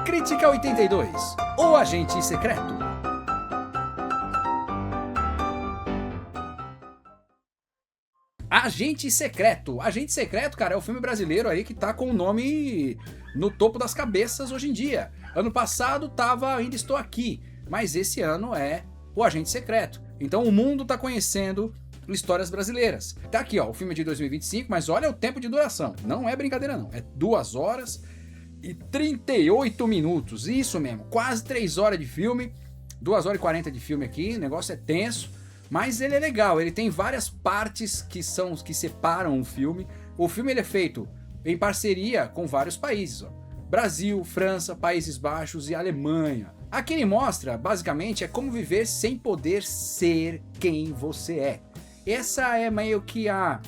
Crítica 82, O Agente Secreto. Agente Secreto. Agente Secreto, cara, é o filme brasileiro aí que tá com o nome no topo das cabeças hoje em dia. Ano passado tava Ainda Estou Aqui, mas esse ano é O Agente Secreto. Então o mundo tá conhecendo histórias brasileiras. Tá aqui, ó, o filme é de 2025, mas olha o tempo de duração. Não é brincadeira não, é 2 horas e 38 minutos. Isso mesmo, quase 3 horas de filme. 2 horas e 40 de filme aqui, o negócio é tenso. Mas ele é legal, ele tem várias partes que separam o filme. O filme ele é feito em parceria com vários países, ó. Brasil, França, Países Baixos e Alemanha. Aqui ele mostra, basicamente, é como viver sem poder ser quem você é. Essa é meio que a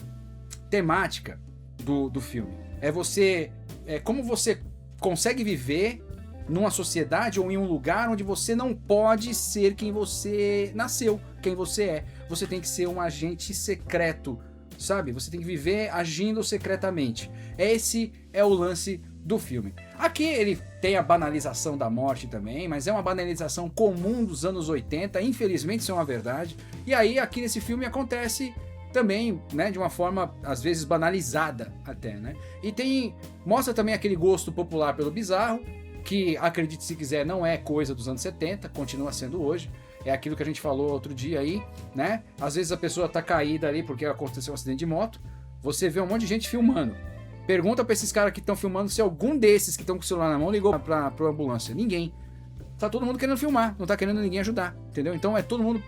temática do filme. É como você consegue viver numa sociedade ou em um lugar onde você não pode ser quem você nasceu, quem você é. Você tem que ser um agente secreto, sabe? Você tem que viver agindo secretamente. Esse é o lance do filme. Aqui ele tem a banalização da morte também, mas é uma banalização comum dos anos 80, infelizmente isso é uma verdade. E aí aqui nesse filme acontece também, né, de uma forma às vezes banalizada até, né? E mostra também aquele gosto popular pelo bizarro, que, acredite se quiser, não é coisa dos anos 70, continua sendo hoje. É aquilo que a gente falou outro dia aí, né? Às vezes a pessoa tá caída ali porque aconteceu um acidente de moto, você vê um monte de gente filmando. Pergunta pra esses caras que estão filmando se algum desses que estão com o celular na mão ligou pra ambulância. Ninguém. Tá todo mundo querendo filmar, não tá querendo ninguém ajudar, entendeu? Então é todo mundo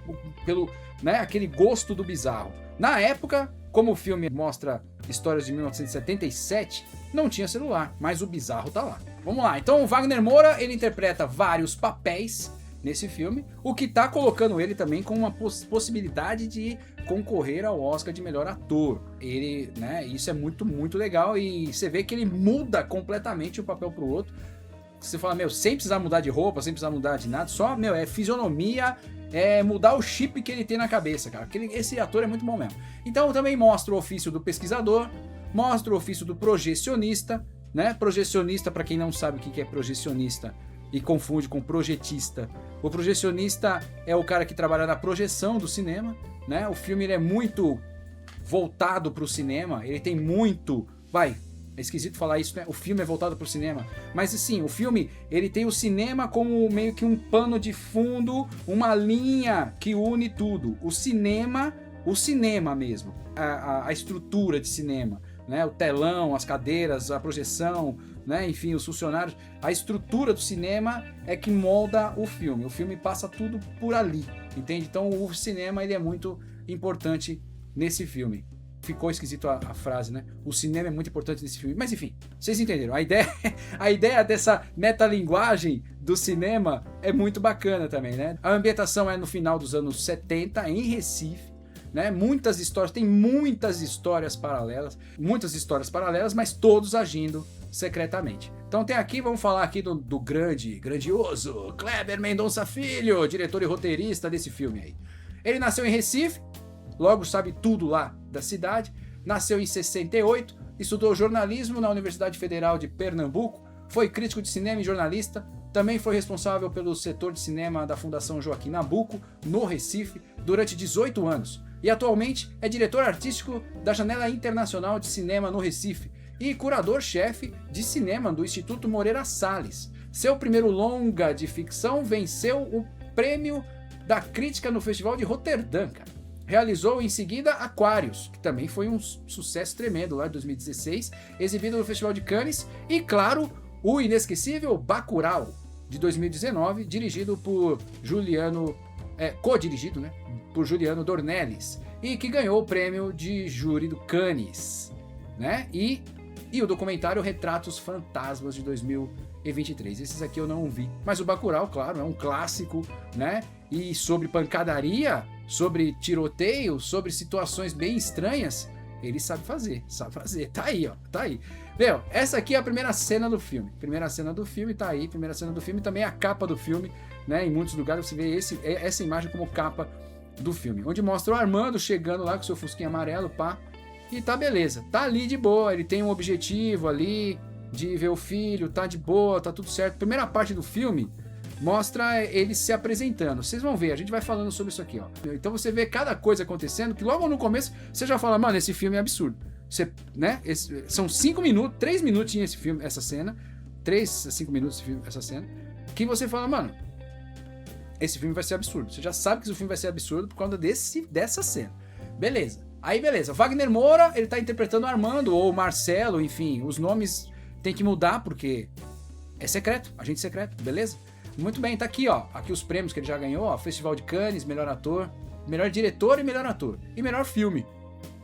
pelo, né, aquele gosto do bizarro. Na época, como o filme mostra histórias de 1977, não tinha celular, mas o bizarro tá lá. Vamos lá, então o Wagner Moura, ele interpreta vários papéis nesse filme, o que tá colocando ele também com uma possibilidade de concorrer ao Oscar de melhor ator. Ele, né, isso é muito, muito legal e você vê que ele muda completamente um papel pro outro. Você fala, meu, sem precisar mudar de roupa, sem precisar mudar de nada, só, meu, é fisionomia, é mudar o chip que ele tem na cabeça, cara. Esse ator é muito bom mesmo. Então também mostra o ofício do pesquisador, mostra o ofício do projecionista, né? Projecionista, para quem não sabe o que é projecionista e confunde com projetista. O projecionista é o cara que trabalha na projeção do cinema, né? O filme ele é muito voltado para o cinema, ele tem muito... É esquisito falar isso, né? O filme é voltado para o cinema. Mas assim, o filme, ele tem o cinema como meio que um pano de fundo, uma linha que une tudo. O cinema mesmo. A estrutura de cinema, né? O telão, as cadeiras, a projeção, né? Enfim, os funcionários. A estrutura do cinema é que molda o filme. O filme passa tudo por ali, entende? Então o cinema ele é muito importante nesse filme. Ficou esquisito a frase, né? O cinema é muito importante nesse filme. Mas enfim, vocês entenderam. A ideia dessa metalinguagem do cinema é muito bacana também, né? A ambientação é no final dos anos 70, em Recife, né? Tem muitas histórias paralelas, mas todos agindo secretamente. Então tem aqui, vamos falar aqui do grandioso Kleber Mendonça Filho, diretor e roteirista desse filme aí. Ele nasceu em Recife, logo sabe tudo lá da cidade, nasceu em 68, estudou jornalismo na Universidade Federal de Pernambuco, foi crítico de cinema e jornalista, também foi responsável pelo setor de cinema da Fundação Joaquim Nabuco, no Recife, durante 18 anos, e atualmente é diretor artístico da Janela Internacional de Cinema no Recife e curador-chefe de cinema do Instituto Moreira Salles. Seu primeiro longa de ficção venceu o prêmio da crítica no Festival de Roterdã, cara. Realizou em seguida Aquários, que também foi um sucesso tremendo lá em 2016, exibido no Festival de Cannes, e claro, o inesquecível Bacurau, de 2019, co-dirigido, né, por Juliano Dornelles, e que ganhou o prêmio de júri do Cannes, né, e o documentário Retratos Fantasmas de 2023. Esses aqui eu não vi, mas o Bacurau, claro, é um clássico, né, e sobre pancadaria, sobre tiroteio, sobre situações bem estranhas, ele sabe fazer, tá aí, ó, tá aí. Meu, essa aqui é a primeira cena do filme, tá aí, primeira cena do filme, também é a capa do filme, né, em muitos lugares você vê essa imagem como capa do filme, onde mostra o Armando chegando lá com seu fusquinha amarelo, pá, e tá beleza, tá ali de boa, ele tem um objetivo ali, de ver o filho, tá de boa, tá tudo certo. Primeira parte do filme mostra ele se apresentando. Vocês vão ver, a gente vai falando sobre isso aqui, ó. Então você vê cada coisa acontecendo que logo no começo você já fala, mano, esse filme é absurdo. Você, né? São 5 minutos, 3 minutinhos esse filme, essa cena. 3 a 5 minutos esse filme, essa cena. Que você fala, mano, esse filme vai ser absurdo. Você já sabe que esse filme vai ser absurdo por causa dessa cena. Beleza. Aí beleza. Wagner Moura, ele tá interpretando o Armando ou o Marcelo, enfim, os nomes tem que mudar porque é secreto, agente secreto, beleza? Muito bem, tá aqui, ó. Aqui os prêmios que ele já ganhou, ó. Festival de Cannes, melhor ator, melhor diretor e melhor ator. E melhor filme.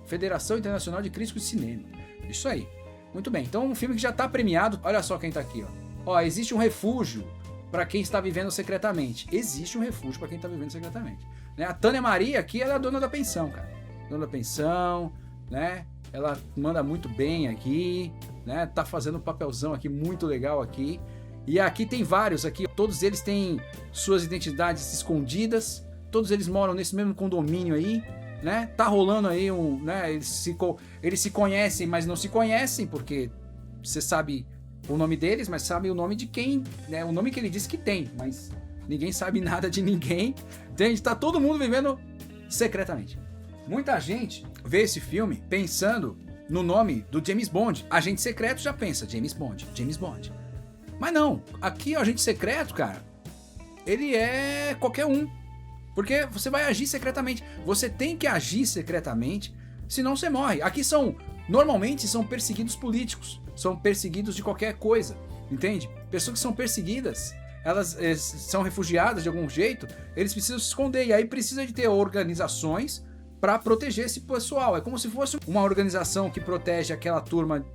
Federação Internacional de Críticos de Cinema. Isso aí. Muito bem. Então, um filme que já tá premiado. Olha só quem tá aqui, ó. Ó, existe um refúgio para quem está vivendo secretamente. Existe um refúgio para quem está vivendo secretamente. Né? A Tânia Maria aqui, ela é a dona da pensão, cara. Dona da pensão, né? Ela manda muito bem aqui, né? Tá fazendo um papelzão aqui muito legal aqui. E aqui tem vários aqui, todos eles têm suas identidades escondidas, todos eles moram nesse mesmo condomínio aí, né? Tá rolando aí né? Eles se conhecem, mas não se conhecem, porque você sabe o nome deles, mas sabe o nome de quem, né? O nome que ele disse que tem, mas ninguém sabe nada de ninguém. Entende? Tá todo mundo vivendo secretamente. Muita gente vê esse filme pensando no nome do James Bond. Agente secreto já pensa, James Bond, James Bond. Mas não, aqui o agente secreto, cara, ele é qualquer um. Porque você vai agir secretamente. Você tem que agir secretamente, senão você morre. Aqui normalmente são perseguidos políticos, são perseguidos de qualquer coisa, entende? Pessoas que são perseguidas, elas são refugiadas de algum jeito, eles precisam se esconder. E aí precisa de ter organizações para proteger esse pessoal. É como se fosse uma organização que protege aquela turma.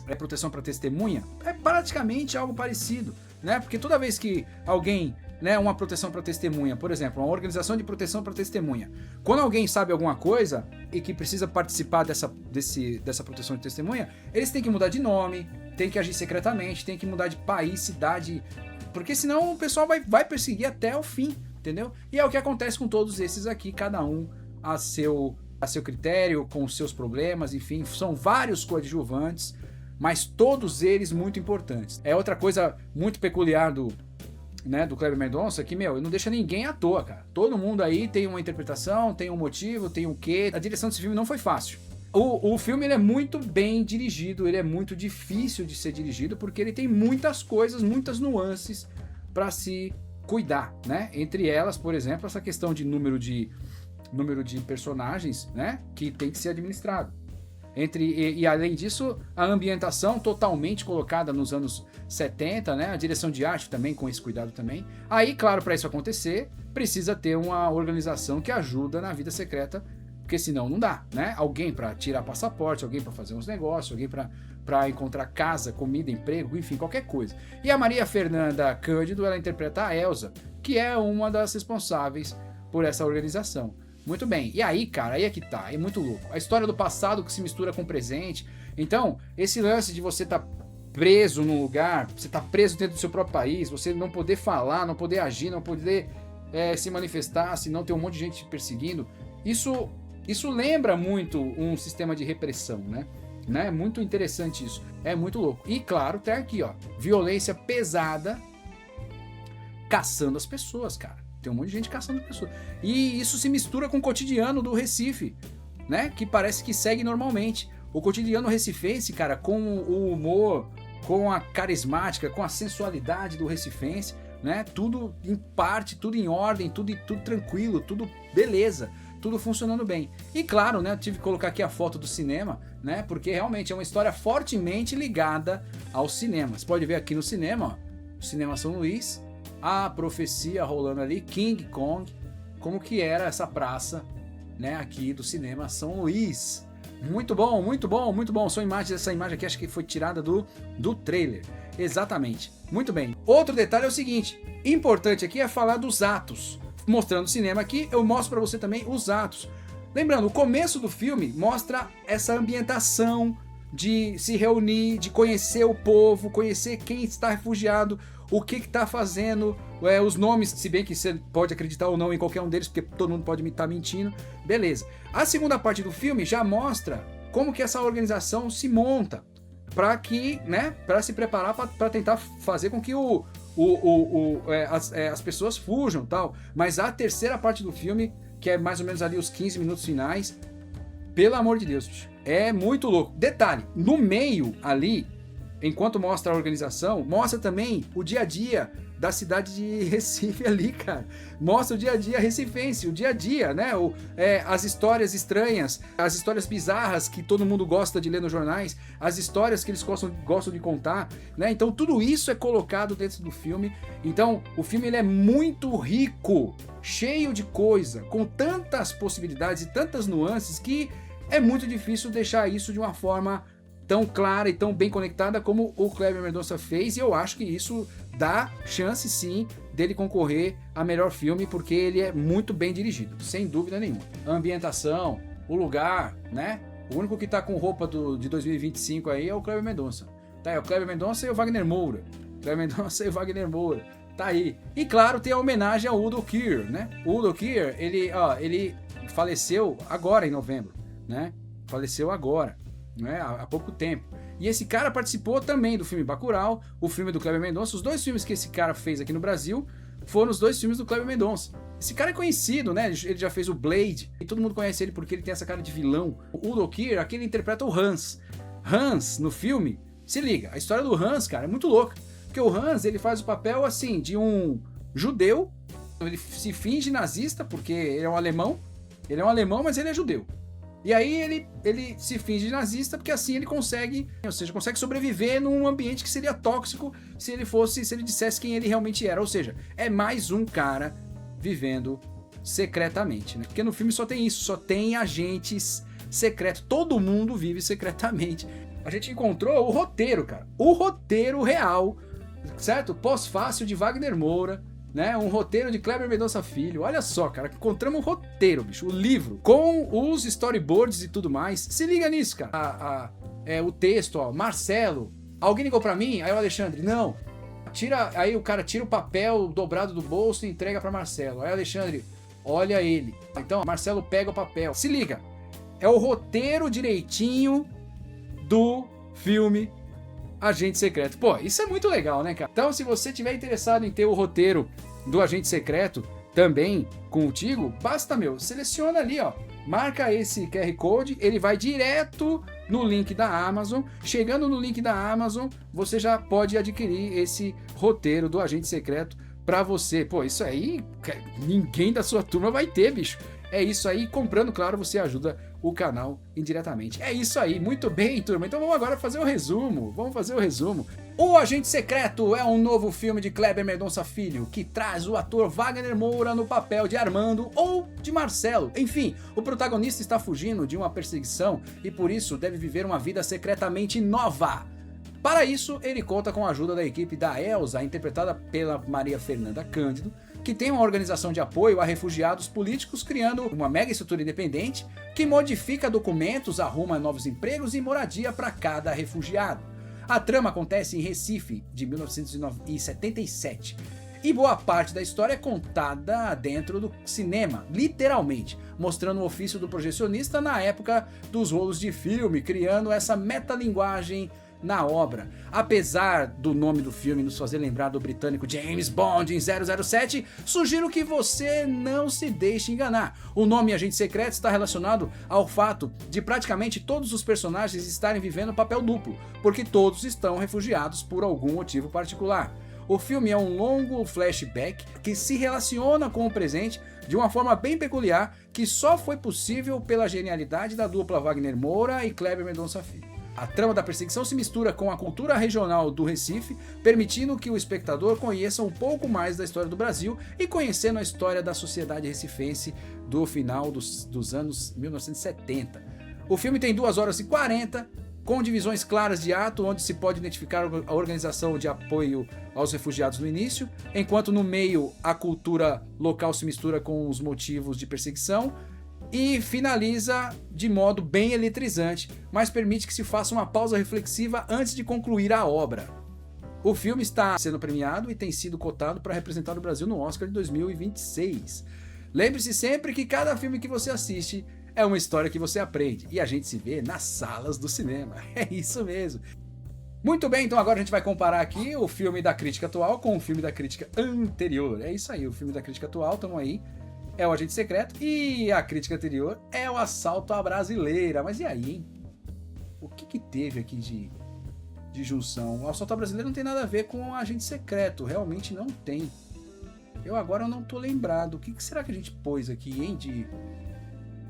É proteção para testemunha, é praticamente algo parecido, né? Porque toda vez que alguém, né, uma proteção para testemunha, por exemplo, uma organização de proteção para testemunha, quando alguém sabe alguma coisa e que precisa participar dessa proteção de testemunha, eles têm que mudar de nome, têm que agir secretamente, têm que mudar de país, cidade, porque senão o pessoal vai perseguir até o fim, entendeu? E é o que acontece com todos esses aqui, cada um a seu critério, com os seus problemas, enfim, são vários coadjuvantes, mas todos eles muito importantes. É outra coisa muito peculiar do Kleber Mendonça, que, ele não deixa ninguém à toa, cara. Todo mundo aí tem uma interpretação, tem um motivo, tem um quê. A direção desse filme não foi fácil. O filme ele é muito bem dirigido, ele é muito difícil de ser dirigido, porque ele tem muitas coisas, muitas nuances para se cuidar, né? Entre elas, por exemplo, essa questão de número de personagens, né? Que tem que ser administrado. E além disso, a ambientação totalmente colocada nos anos 70, né? A direção de arte também com esse cuidado também. Aí, claro, para isso acontecer, precisa ter uma organização que ajuda na vida secreta, porque senão não dá, né? Alguém para tirar passaporte, alguém para fazer uns negócios, alguém para encontrar casa, comida, emprego, enfim, qualquer coisa. E a Maria Fernanda Cândido, ela interpreta a Elsa, que é uma das responsáveis por essa organização. Muito bem, e aí, cara, aí é que tá, é muito louco. A história do passado que se mistura com o presente. Então, esse lance de você tá preso num lugar, você tá preso dentro do seu próprio país, você não poder falar, não poder agir, não poder se manifestar, senão tem um monte de gente te perseguindo. Isso lembra muito um sistema de repressão, né? Muito interessante isso, é muito louco. E claro, tem aqui, ó, violência pesada caçando as pessoas, cara. Tem um monte de gente caçando pessoas. E isso se mistura com o cotidiano do Recife, né? Que parece que segue normalmente. O cotidiano recifense, cara, com o humor, com a carismática, com a sensualidade do recifense, né? Tudo em parte, tudo em ordem, tudo tranquilo, tudo beleza, tudo funcionando bem. E claro, né? Eu tive que colocar aqui a foto do cinema, né? Porque realmente é uma história fortemente ligada ao cinema. Você pode ver aqui no cinema, ó, o Cinema São Luís, a profecia rolando ali, King Kong, como que era essa praça, né, aqui do Cinema São Luís. Muito bom, muito bom, muito bom. Essa imagem aqui acho que foi tirada do trailer. Exatamente. Muito bem. Outro detalhe é o seguinte, importante aqui é falar dos atos. Mostrando o cinema aqui, eu mostro para você também os atos. Lembrando, o começo do filme mostra essa ambientação de se reunir, de conhecer o povo, conhecer quem está refugiado, o que está fazendo, os nomes, se bem que você pode acreditar ou não em qualquer um deles, porque todo mundo pode estar mentindo, beleza. A segunda parte do filme já mostra como que essa organização se monta, para que, né, para se preparar para tentar fazer com que as pessoas fujam, tal. Mas a terceira parte do filme, que é mais ou menos ali os 15 minutos finais, pelo amor de Deus, bicho, é muito louco. Detalhe, no meio ali, enquanto mostra a organização, mostra também o dia a dia da cidade de Recife ali, cara. Mostra o dia a dia recifense, o dia a dia, né? As histórias estranhas, as histórias bizarras que todo mundo gosta de ler nos jornais, as histórias que eles gostam de contar, né? Então tudo isso é colocado dentro do filme. Então o filme ele é muito rico, cheio de coisa, com tantas possibilidades e tantas nuances que é muito difícil deixar isso de uma forma tão clara e tão bem conectada como o Kleber Mendonça fez, e eu acho que isso dá chance sim dele concorrer a melhor filme, porque ele é muito bem dirigido, sem dúvida nenhuma. A ambientação, o lugar, né? O único que tá com roupa de 2025 aí é o Kleber Mendonça. Tá aí, o Kleber Mendonça e o Wagner Moura. Kleber Mendonça e o Wagner Moura. Tá aí. E claro, tem a homenagem ao Udo Kier, né? O Udo Kier, ele faleceu agora em novembro, né? Faleceu agora. Né, há pouco tempo. E esse cara participou também do filme Bacurau, o filme do Kleber Mendonça. Os dois filmes que esse cara fez aqui no Brasil foram os dois filmes do Kleber Mendonça. Esse cara é conhecido, né? Ele já fez o Blade, e todo mundo conhece ele porque ele tem essa cara de vilão. O Udo Kier, aqui ele interpreta o Hans. Hans, no filme, se liga, a história do Hans, cara, é muito louca. Porque o Hans, ele faz o papel, assim, de um judeu. Ele se finge nazista, porque ele é um alemão. Ele é um alemão, mas ele é judeu. E aí ele se finge nazista porque assim ele consegue, ou seja, consegue sobreviver num ambiente que seria tóxico se ele dissesse quem ele realmente era. Ou seja, é mais um cara vivendo secretamente, né? Porque no filme só tem isso, só tem agentes secretos. Todo mundo vive secretamente. A gente encontrou o roteiro, cara. O roteiro real, certo? Pós-fácil de Wagner Moura, né? Um roteiro de Kleber Mendonça Filho. Olha só, cara, encontramos o roteiro, bicho, o livro, com os storyboards e tudo mais. Se liga nisso, cara. O texto, ó, Marcelo, alguém ligou pra mim? Aí o Alexandre, não. Aí o cara tira o papel dobrado do bolso e entrega pra Marcelo. Aí o Alexandre, olha ele. Então, Marcelo pega o papel. Se liga, é o roteiro direitinho do filme Agente Secreto. Pô, isso é muito legal, né, cara? Então, se você tiver interessado em ter o roteiro do Agente Secreto também contigo, basta, seleciona ali, ó. Marca esse QR Code, ele vai direto no link da Amazon. Chegando no link da Amazon, você já pode adquirir esse roteiro do Agente Secreto pra você. Pô, isso aí, ninguém da sua turma vai ter, bicho. É isso aí, comprando, claro, você ajuda o canal indiretamente. É isso aí, muito bem, turma. Então vamos agora fazer o resumo. O Agente Secreto é um novo filme de Kleber Mendonça Filho, que traz o ator Wagner Moura no papel de Armando ou de Marcelo. Enfim, o protagonista está fugindo de uma perseguição e por isso deve viver uma vida secretamente nova. Para isso, ele conta com a ajuda da equipe da Elsa, interpretada pela Maria Fernanda Cândido, que tem uma organização de apoio a refugiados políticos, criando uma mega estrutura independente que modifica documentos, arruma novos empregos e moradia para cada refugiado. A trama acontece em Recife, de 1977, e boa parte da história é contada dentro do cinema, literalmente, mostrando o ofício do projecionista na época dos rolos de filme, criando essa metalinguagem na obra. Apesar do nome do filme nos fazer lembrar do britânico James Bond em 007, sugiro que você não se deixe enganar. O nome Agente Secreto está relacionado ao fato de praticamente todos os personagens estarem vivendo papel duplo, porque todos estão refugiados por algum motivo particular. O filme é um longo flashback que se relaciona com o presente de uma forma bem peculiar, que só foi possível pela genialidade da dupla Wagner Moura e Kleber Mendonça Filho. A trama da perseguição se mistura com a cultura regional do Recife, permitindo que o espectador conheça um pouco mais da história do Brasil e conhecendo a história da sociedade recifense do final dos anos 1970. O filme tem 2 horas e 40, com divisões claras de ato, onde se pode identificar a organização de apoio aos refugiados no início, enquanto no meio a cultura local se mistura com os motivos de perseguição, e finaliza de modo bem eletrizante, mas permite que se faça uma pausa reflexiva antes de concluir a obra. O filme está sendo premiado e tem sido cotado para representar o Brasil no Oscar de 2026. Lembre-se sempre que cada filme que você assiste é uma história que você aprende, e a gente se vê nas salas do cinema. É isso mesmo. Muito bem, então agora a gente vai comparar aqui o filme da crítica atual com o filme da crítica anterior. É isso aí, o filme da crítica atual, tamo aí, é o Agente Secreto, e a crítica anterior é o Assalto à Brasileira. Mas e aí, hein? O que teve aqui de junção? O Assalto à Brasileira não tem nada a ver com o Agente Secreto, realmente não tem. Eu não tô lembrado. O que será que a gente pôs aqui, hein?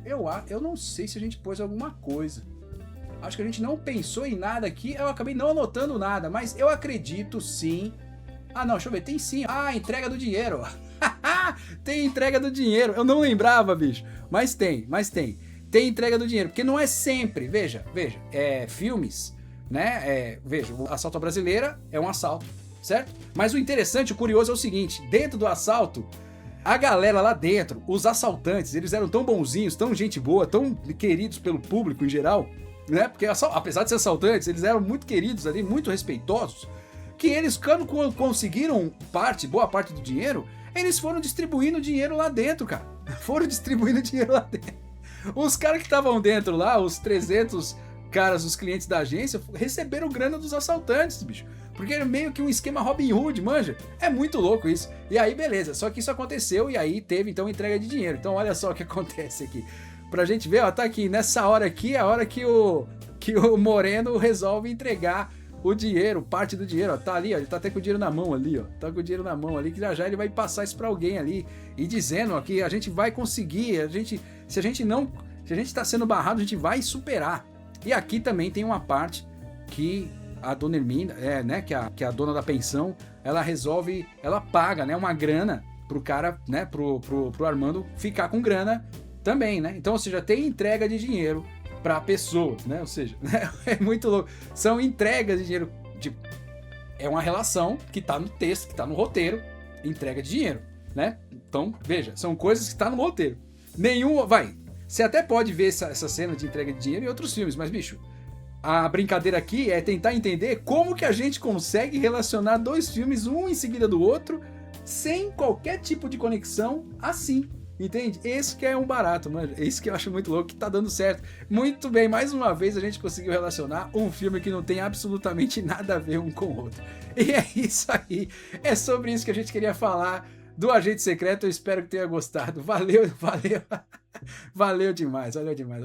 Eu não sei se a gente pôs alguma coisa. Acho que a gente não pensou em nada aqui. Eu acabei não anotando nada, mas eu acredito sim. Ah, não, deixa eu ver. Tem sim. Ah, entrega do dinheiro. Tem entrega do dinheiro. Eu não lembrava, bicho. Mas tem. Tem entrega do dinheiro. Porque não é sempre. Veja. Filmes, né? Veja, o Assalto à Brasileira é um assalto, certo? Mas o interessante, o curioso é o seguinte. Dentro do assalto, a galera lá dentro, os assaltantes, eles eram tão bonzinhos, tão gente boa, tão queridos pelo público em geral, né? Porque apesar de ser assaltantes, eles eram muito queridos ali, muito respeitosos, que eles, quando conseguiram boa parte do dinheiro, eles foram distribuindo dinheiro lá dentro, cara. Foram distribuindo dinheiro lá dentro. Os caras que estavam dentro lá, os 300 caras, os clientes da agência, receberam grana dos assaltantes, bicho. Porque é meio que um esquema Robin Hood, manja? É muito louco isso. E aí, beleza. Só que isso aconteceu e aí teve, então, entrega de dinheiro. Então, olha só o que acontece aqui. Pra gente ver, ó, tá aqui, nessa hora aqui, é a hora que o Moreno resolve entregar o dinheiro, parte do dinheiro, ó, tá ali, ó, ele tá até com o dinheiro na mão ali, ó, tá com o dinheiro na mão ali, que já ele vai passar isso pra alguém ali, e dizendo, ó, que a gente vai conseguir, se a gente tá sendo barrado, a gente vai superar. E aqui também tem uma parte que a dona Hermínia, né, que a dona da pensão, ela resolve, ela paga, né, uma grana pro cara, né, pro Armando ficar com grana também, né? Então, ou seja, tem entrega de dinheiro para pessoas, né? Ou seja, é muito louco. São entregas de dinheiro, é uma relação que tá no texto, que tá no roteiro, entrega de dinheiro, né? Então, veja, são coisas que tá no roteiro. Você até pode ver essa cena de entrega de dinheiro em outros filmes, mas, bicho, a brincadeira aqui é tentar entender como que a gente consegue relacionar dois filmes, um em seguida do outro, sem qualquer tipo de conexão, assim. Entende? Esse que é um barato, mano. Esse que eu acho muito louco, que tá dando certo. Muito bem, mais uma vez a gente conseguiu relacionar um filme que não tem absolutamente nada a ver um com o outro. E é isso aí. É sobre isso que a gente queria falar do Agente Secreto. Eu espero que tenha gostado. Valeu. Valeu demais. Valeu demais.